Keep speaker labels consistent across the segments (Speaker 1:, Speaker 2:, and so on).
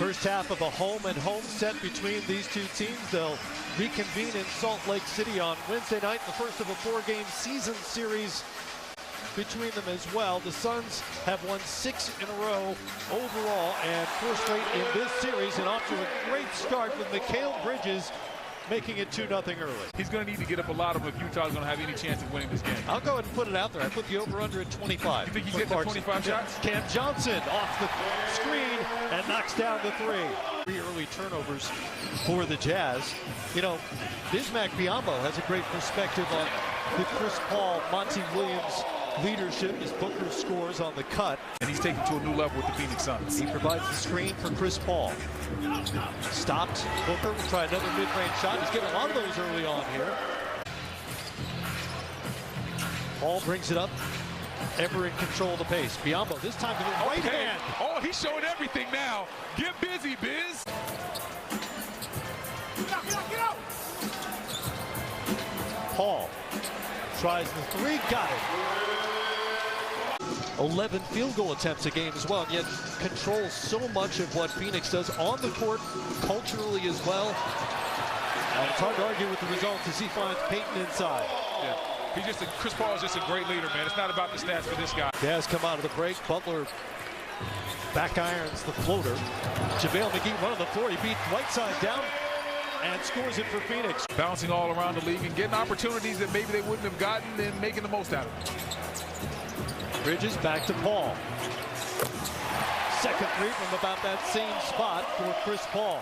Speaker 1: First half of a home and home set between these two teams. They'll reconvene in Salt Lake City on Wednesday night, the first of a 4-game season series between them as well. The Suns have won 6 in a row overall and 4 straight in this series, and off to a great start with Mikal Bridges making it 2-0 early.
Speaker 2: He's going to need to get up a lot of them if Utah's going to have any chance of winning this game.
Speaker 1: I'll go ahead and put it out there. I put the over-under at 25.
Speaker 2: You think he's getting 25 shots?
Speaker 1: Cam Johnson off the screen and knocks down the 3. 3 early turnovers for the Jazz. You know, Bismack Biyombo has a great perspective on the Chris Paul, Monty Williams leadership as Booker scores on the cut.
Speaker 2: And he's taken to a new level with the Phoenix Suns.
Speaker 1: He provides the screen for Chris Paul. Stopped. Booker will try another mid-range shot. He's getting a lot of those early on here. Paul brings it up. Ever in control of the pace. Biyombo this time to the right hand.
Speaker 2: Oh, he's showing everything now. Get busy, Biz. Get out.
Speaker 1: Paul tries the 3, got it. 11 field goal attempts a game as well, and yet controls so much of what Phoenix does on the court, culturally as well. And it's hard to argue with the results as he finds Payton inside.
Speaker 2: Yeah. Chris Paul is just a great leader, man. It's not about the stats for this guy.
Speaker 1: Jazz come out of the break. Butler back irons the floater. JaVale McGee running the floor. He beat Whiteside down and scores it for Phoenix.
Speaker 2: Bouncing all around the league and getting opportunities that maybe they wouldn't have gotten and making the most out of it.
Speaker 1: Bridges back to Paul. Second 3 from about that same spot for Chris Paul.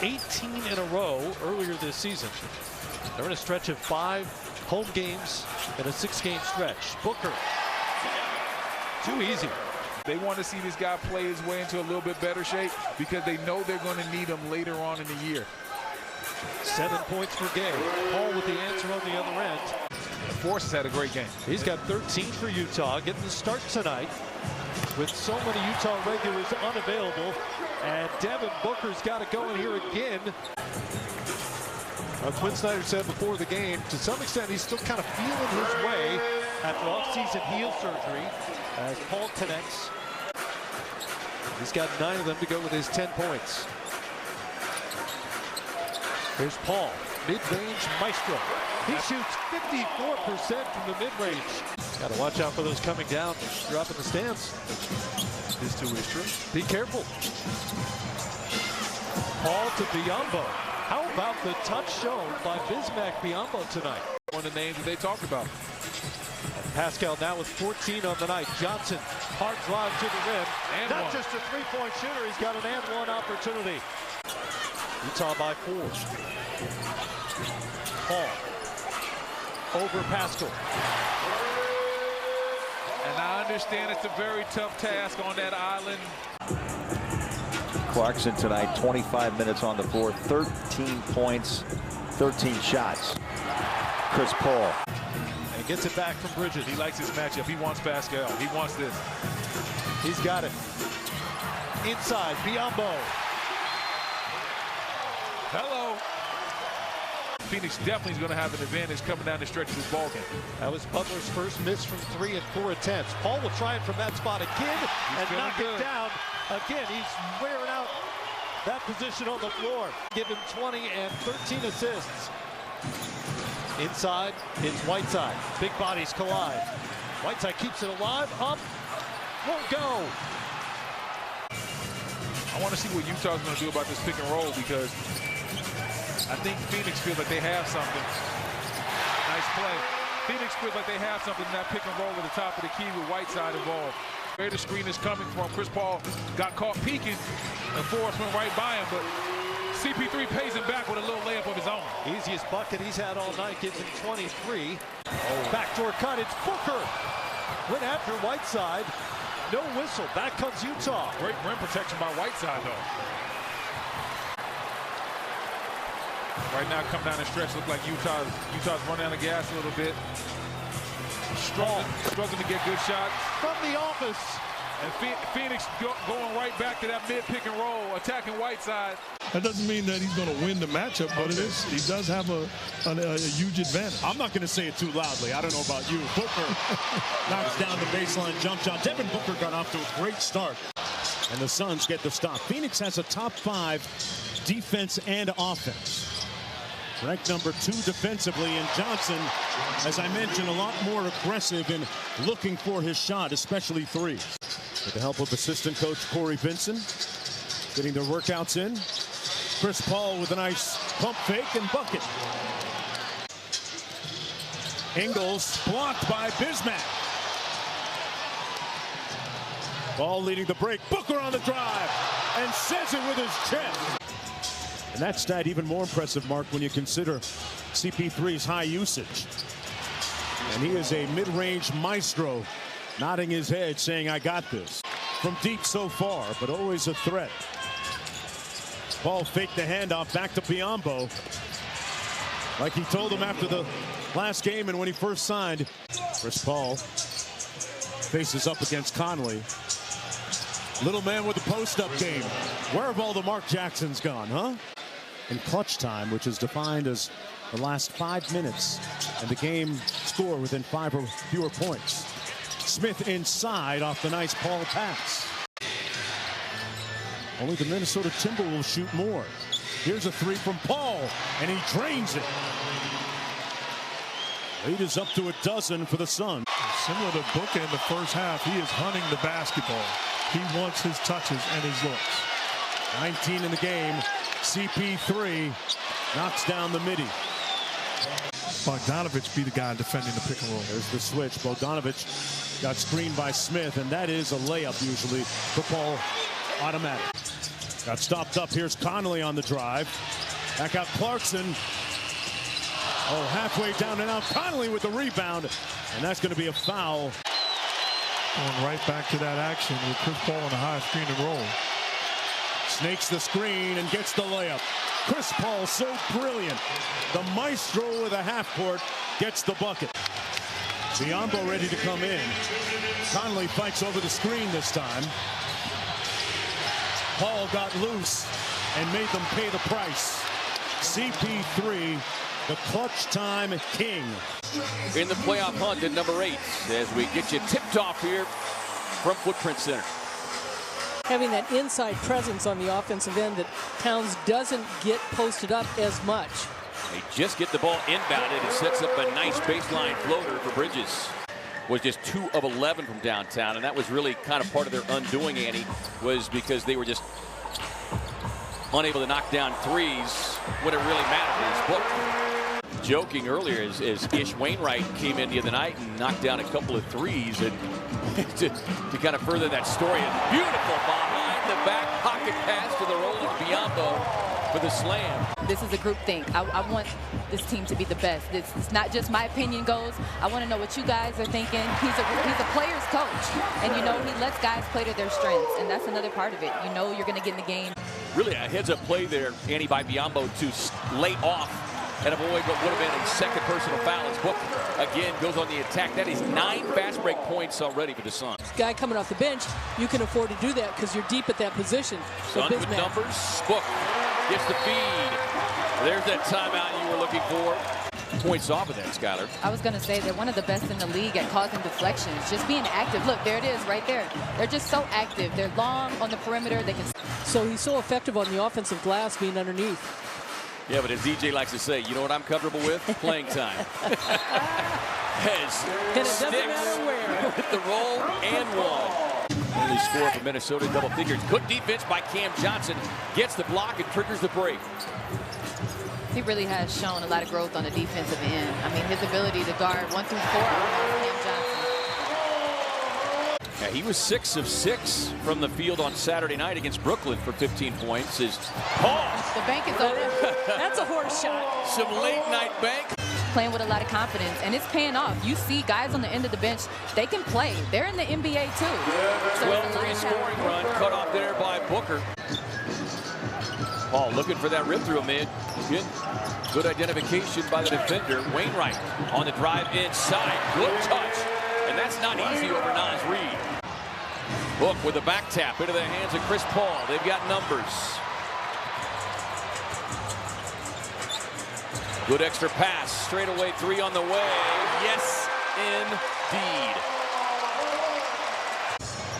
Speaker 1: 18 in a row earlier this season. They're in a stretch of 5 home games in a 6-game stretch. Booker. Too easy.
Speaker 2: They want to see this guy play his way into a little bit better shape because they know they're going to need him later on in the year.
Speaker 1: 7 points for Gay. Paul with the answer on the other end.
Speaker 2: Force has had a great game.
Speaker 1: He's got 13 for Utah, getting the start tonight with so many Utah regulars unavailable. And Devin Booker's got to go in here again. Quinn Snyder said before the game, to some extent, he's still kind of feeling his way after off-season heel surgery as Paul connects. He's got 9 of them to go with his 10 points. Here's Paul, mid-range maestro. He shoots 54% from the mid-range. Got to watch out for those coming down. You're up in the stands.
Speaker 2: This too is true.
Speaker 1: Be careful. Paul to Biyombo. How about the touch shown by Bismack Biyombo tonight?
Speaker 2: One of the names that they talked about.
Speaker 1: Pascal now with 14 on the night. Johnson, hard drive to the rim.
Speaker 2: And
Speaker 1: not
Speaker 2: one.
Speaker 1: just a 3-point shooter, he's got an and-one opportunity. Utah by 4. Paul over Pascal.
Speaker 2: And I understand it's a very tough task on that island.
Speaker 3: Clarkson tonight, 25 minutes on the floor, 13 points, 13 shots. Chris Paul.
Speaker 1: And gets it back from Bridges.
Speaker 2: He likes his matchup. He wants Pascal. He wants this.
Speaker 1: He's got it. Inside, Biyombo.
Speaker 2: Hello. Phoenix definitely is going to have an advantage coming down the stretch of this ball game.
Speaker 1: That was Butler's first miss from 3 in 4 attempts. Paul will try it from that spot again and knock it down. Again, he's wearing out that position on the floor. Give him 20 and 13 assists. Inside, it's Whiteside. Big bodies collide. Whiteside keeps it alive, up, won't go.
Speaker 2: I want to see what Utah's going to do about this pick and roll because I think Phoenix feels like they have something. Nice play. Phoenix feels like they have something in that pick and roll at the top of the key with Whiteside involved. Where the screen is coming from, Chris Paul got caught peeking and Forrest went right by him, but CP3 pays him back with a little layup of his own.
Speaker 1: Easiest bucket he's had all night, gives him 23. Backdoor cut, it's Booker. Went after Whiteside. No whistle. Back comes Utah.
Speaker 2: Great rim protection by Whiteside, though. Right now, come down the stretch, look like Utah's running out of gas a little bit. Struggling to get good shots.
Speaker 1: From the office.
Speaker 2: And Phoenix going right back to that mid pick and roll, attacking Whiteside.
Speaker 4: That doesn't mean that he's going to win the matchup, but he does have a huge advantage.
Speaker 5: I'm not going to say it too loudly. I don't know about you. Booker knocks down the baseline jump shot. Devin Booker got off to a great start. And the Suns get the stop. Phoenix has a top 5 defense and offense. Ranked number 2 defensively, and Johnson, as I mentioned, a lot more aggressive in looking for his shot, especially threes. With the help of assistant coach Corey Vinson, getting their workouts in. Chris Paul with a nice pump fake and bucket. Ingles blocked by Bismack. Ball leading the break. Booker on the drive and says it with his chest. And that stat even more impressive, Mark, when you consider CP3's high usage. And he is a mid-range maestro, nodding his head, saying, I got this. From deep so far, but always a threat. Paul faked the handoff back to Biyombo. Like he told him after the last game and when he first signed. Chris Paul faces up against Conley. Little man with the post-up game. Where have all the Mark Jacksons gone, huh? In clutch time, which is defined as the last 5 minutes and the game score within 5 or fewer points. Smith inside off the nice Paul pass. Only the Minnesota Timberwolves shoot more. Here's a 3 from Paul, and he drains it. Lead is up to a dozen for the Suns.
Speaker 4: Similar to Booker in the first half, he is hunting the basketball. He wants his touches and his looks.
Speaker 5: 19 in the game. CP3 knocks down the midi.
Speaker 4: Bogdanovich be the guy defending the pick and roll.
Speaker 5: There's the switch. Bogdanovich got screened by Smith, and that is a layup usually for Paul. Automatic. Got stopped up. Here's Conley on the drive. Back out Clarkson. Oh, halfway down and out. Conley with the rebound, and that's going to be a foul.
Speaker 4: Going right back to that action with Chris Paul on the high screen and roll.
Speaker 5: Snakes the screen and gets the layup. Chris Paul so brilliant. The maestro with a half court gets the bucket. Biyombo ready to come in. Conley fights over the screen this time. Paul got loose and made them pay the price. CP3, the clutch time king.
Speaker 6: In the playoff hunt at number 8 as we get you tipped off here from Footprint Center.
Speaker 7: Having that inside presence on the offensive end that Towns doesn't get posted up as much.
Speaker 6: They just get the ball inbounded. It sets up a nice baseline floater for Bridges. Was just 2 of 11 from downtown, and that was really kind of part of their undoing, Annie, was because they were just unable to knock down threes when it really mattered. But joking earlier as Ish Wainwright came in the other night and knocked down a couple of threes, and to kind of further that story, a beautiful behind the back pocket pass to the rolling Biyombo for the slam.
Speaker 8: This is a group thing. I want this team to be the best. It's not just my opinion goes. I want to know what you guys are thinking. He's a player's coach, and you know he lets guys play to their strengths, and that's another part of it. You know you're going to get in the game.
Speaker 6: Really a heads-up play there, Annie, by Biyombo to lay off and avoid what would have been a second personal foul. As Book again goes on the attack. That is 9 fast break points already for the Suns.
Speaker 7: Guy coming off the bench, you can afford to do that because you're deep at that position.
Speaker 6: Suns with numbers. Book gets the feed. There's that timeout you were looking for. Points off of that, Skylar.
Speaker 8: I was going to say they're one of the best in the league at causing deflections. Just being active. Look, there it is right there. They're just so active. They're long on the perimeter. They can.
Speaker 7: So he's so effective on the offensive glass being underneath.
Speaker 6: Yeah, but as DJ likes to say, you know what I'm comfortable with? Playing time.
Speaker 7: And it doesn't matter where.
Speaker 6: With the roll and one. Only score for Minnesota, double figures. Good defense by Cam Johnson. Gets the block and triggers the break.
Speaker 8: He really has shown a lot of growth on the defensive end. I mean, his ability to guard 1 through 4 Cam Johnson.
Speaker 6: Yeah, he was 6 of 6 from the field on Saturday night against Brooklyn for 15 points. Paul.
Speaker 8: The bank is open.
Speaker 7: That's a horse shot.
Speaker 6: Some late night bank.
Speaker 8: Playing with a lot of confidence, and it's paying off. You see guys on the end of the bench, they can play. They're in the NBA too. So
Speaker 6: 12-3 scoring run cut off there by Booker. Paul looking for that rip through him in. Good identification by the defender. Wainwright on the drive inside. Good touch. And that's not easy over Naz Reid. Book with a back tap into the hands of Chris Paul. They've got numbers. Good extra pass. Straightaway 3 on the way. Yes, indeed.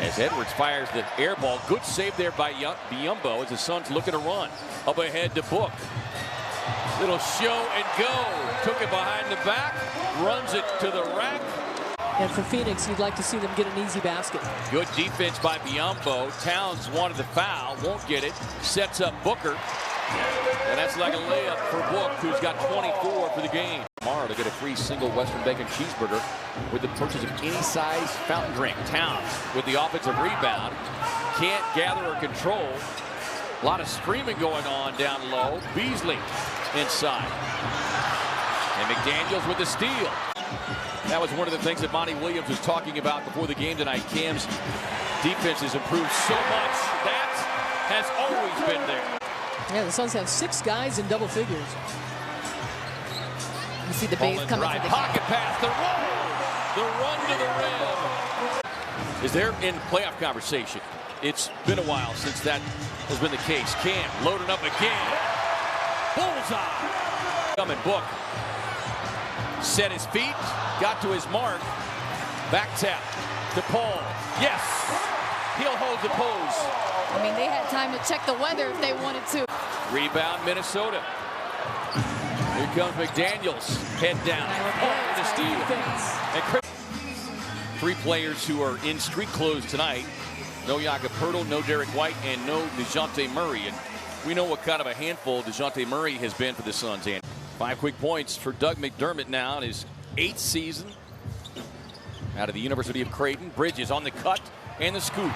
Speaker 6: As Edwards fires the air ball. Good save there by Biyombo as the Suns looking to run. Up ahead to Book. Little show and go. Took it behind the back. Runs it to the rack.
Speaker 7: And for Phoenix, you'd like to see them get an easy basket.
Speaker 6: Good defense by Biyombo. Towns wanted the foul. Won't get it. Sets up Booker. And that's like a layup for Book, who's got 24 for the game. Tomorrow to get a free single Western Bacon cheeseburger with the purchase of any size fountain drink. Towns with the offensive rebound. Can't gather or control. A lot of screaming going on down low. Beasley inside. And McDaniels with the steal. That was one of the things that Monty Williams was talking about before the game tonight. Cam's defense has improved so much. That has always been there.
Speaker 7: Yeah, the Suns have 6 guys in double figures.
Speaker 8: You see the base coming to the
Speaker 6: pocket pass, the run to the rim. Is there in playoff conversation? It's been a while since that has been the case. Cam loading up again. Bullseye. Coming Book. Set his feet, got to his mark. Back tap to Paul. Yes, he'll hold the pose.
Speaker 8: I mean, they had time to check the weather if they wanted to.
Speaker 6: Rebound, Minnesota. Here comes McDaniels. Head down. Oh, the steal. And 3 players who are in street clothes tonight. No Jakob Poeltl, no Derek White, and no DeJounte Murray. And we know what kind of a handful DeJounte Murray has been for the Suns. And 5 quick points for Doug McDermott now in his 8th season. Out of the University of Creighton. Bridges on the cut and the scoop.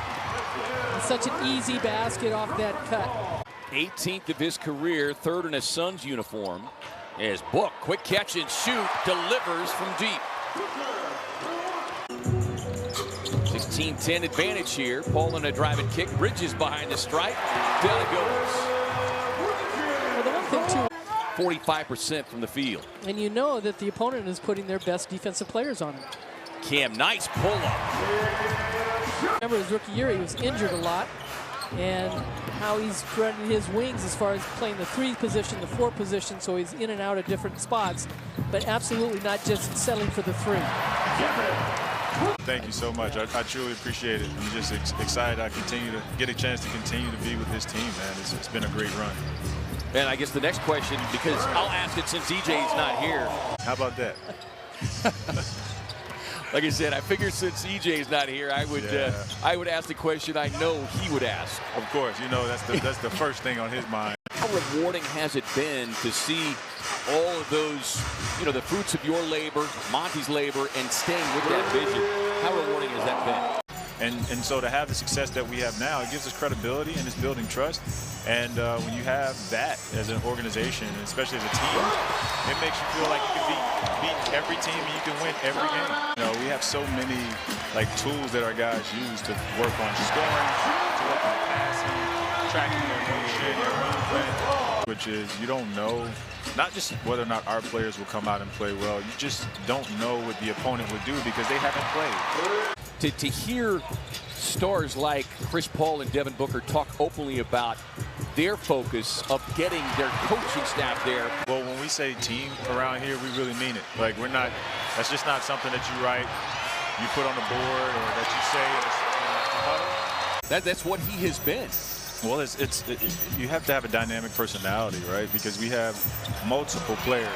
Speaker 7: Such an easy basket off that cut.
Speaker 6: 18th of his career, 3rd in his Suns uniform. As Book, quick catch and shoot, delivers from deep. 16-10 advantage here. Paul in a drive and kick. Bridges behind the stripe. Down it goes.
Speaker 7: Well, the one thing too,
Speaker 6: 45% from the field.
Speaker 7: and you know that the opponent is putting their best defensive players on him.
Speaker 6: Cam, nice pull-up.
Speaker 7: Remember his rookie year, he was injured a lot, and how he's spreading his wings as far as playing the 3 position, the 4 position, so he's in and out of different spots, but absolutely not just settling for the 3.
Speaker 9: Thank you so much. I truly appreciate it. I'm just excited I continue to get a chance to continue to be with this team, man. It's been a great run.
Speaker 6: And I guess the next question, because I'll ask it since EJ's not here.
Speaker 9: How about that?
Speaker 6: Like I said, I figured since EJ's not here, I would ask the question I know he would ask.
Speaker 9: Of course, you know that's the first thing on his mind.
Speaker 6: How rewarding has it been to see all of those, the fruits of your labor, Monty's labor, and staying with that vision? How rewarding has that been?
Speaker 9: And so to have the success that we have now, it gives us credibility and it's building trust. And when you have that as an organization, and especially as a team, it makes you feel like you can beat every team and you can win every game. We have so many tools that our guys use to work on scoring, to work on passing, tracking their motion, their movement, which is you don't know, not just whether or not our players will come out and play well, you just don't know what the opponent would do because they haven't played.
Speaker 6: To hear stars like Chris Paul and Devin Booker talk openly about their focus of getting their coaching staff there.
Speaker 9: Well, when we say team around here, we really mean it. We're not, that's just not something that you write, you put on the board, or that you say.
Speaker 6: That's what he has been.
Speaker 9: Well, you have to have a dynamic personality, right? Because we have multiple players.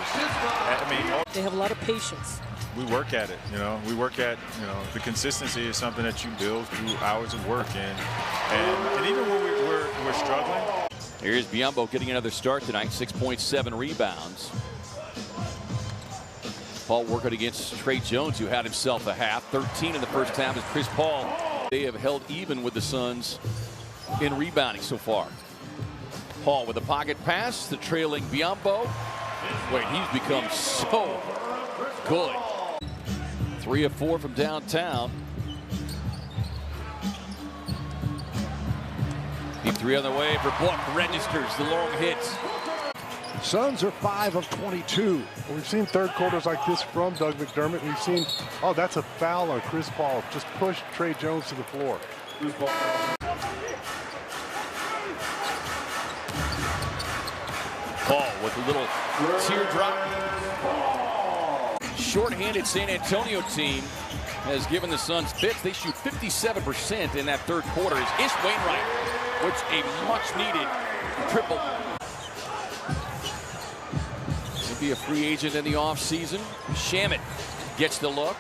Speaker 7: They have a lot of patience.
Speaker 9: We work at it, we work at, the consistency is something that you build through hours of work. And even when we're struggling.
Speaker 6: Here's Biyombo getting another start tonight, 6.7 rebounds. Paul working against Trey Jones, who had himself a half. 13 in the first half as Chris Paul. They have held even with the Suns in rebounding so far. Paul with a pocket pass, the trailing Biyombo. Wait, he's become so good. 3 of 4 from downtown. Deep 3 on the way for Book. Registers the long hits.
Speaker 10: Suns are 5 of 22. We've seen third quarters like this from Doug McDermott. We've seen, oh, that's a foul on Chris Paul. Just push Trey Jones to the floor.
Speaker 6: Paul with a little teardrop. Short-handed San Antonio team has given the Suns fits. They shoot 57% in that third quarter. Is Ish Wainwright, which a much-needed triple. He'll be a free agent in the offseason. Shamet gets the look,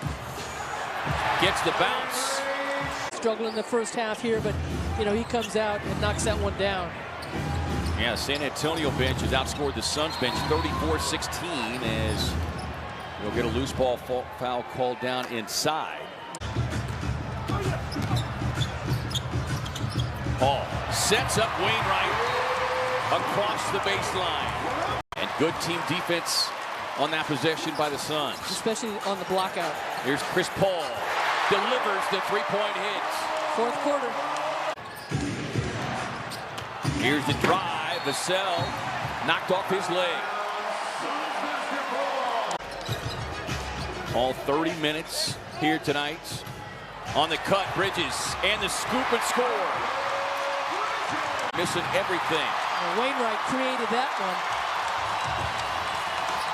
Speaker 6: gets the bounce.
Speaker 7: Struggled in the first half here, but you know he comes out and knocks that one down.
Speaker 6: Yeah, San Antonio bench has outscored the Suns bench 34-16 as we'll get a loose ball foul called down inside. Paul sets up Wainwright across the baseline. And good team defense on that possession by the Suns.
Speaker 7: Especially on the block out.
Speaker 6: Here's Chris Paul. Delivers the three-point hit.
Speaker 7: Fourth quarter.
Speaker 6: Here's the drive. Vassell knocked off his leg. All 30 minutes here tonight. On the cut, Bridges, and the scoop and score. Missing everything.
Speaker 7: Well, Wainwright created that one.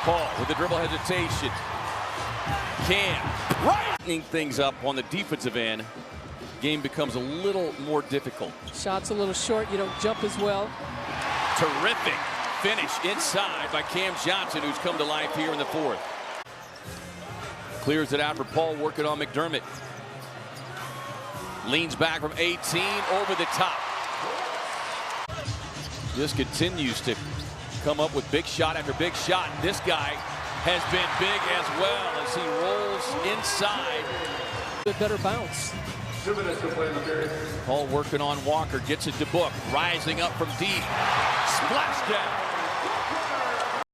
Speaker 6: Paul with the dribble hesitation. Cam brightening things up on the defensive end. Game becomes a little more difficult.
Speaker 7: Shot's a little short. You don't jump as well.
Speaker 6: Terrific finish inside by Cam Johnson, who's come to life here in the fourth. Clears it out for Paul, working on McDermott. Leans back from 18 over the top. Just continues to come up with big shot after big shot. This guy has been big as well as he rolls inside.
Speaker 7: A better bounce.
Speaker 11: 2 minutes to play in the period.
Speaker 6: Paul working on Walker, gets it to Book, rising up from deep. Splash down.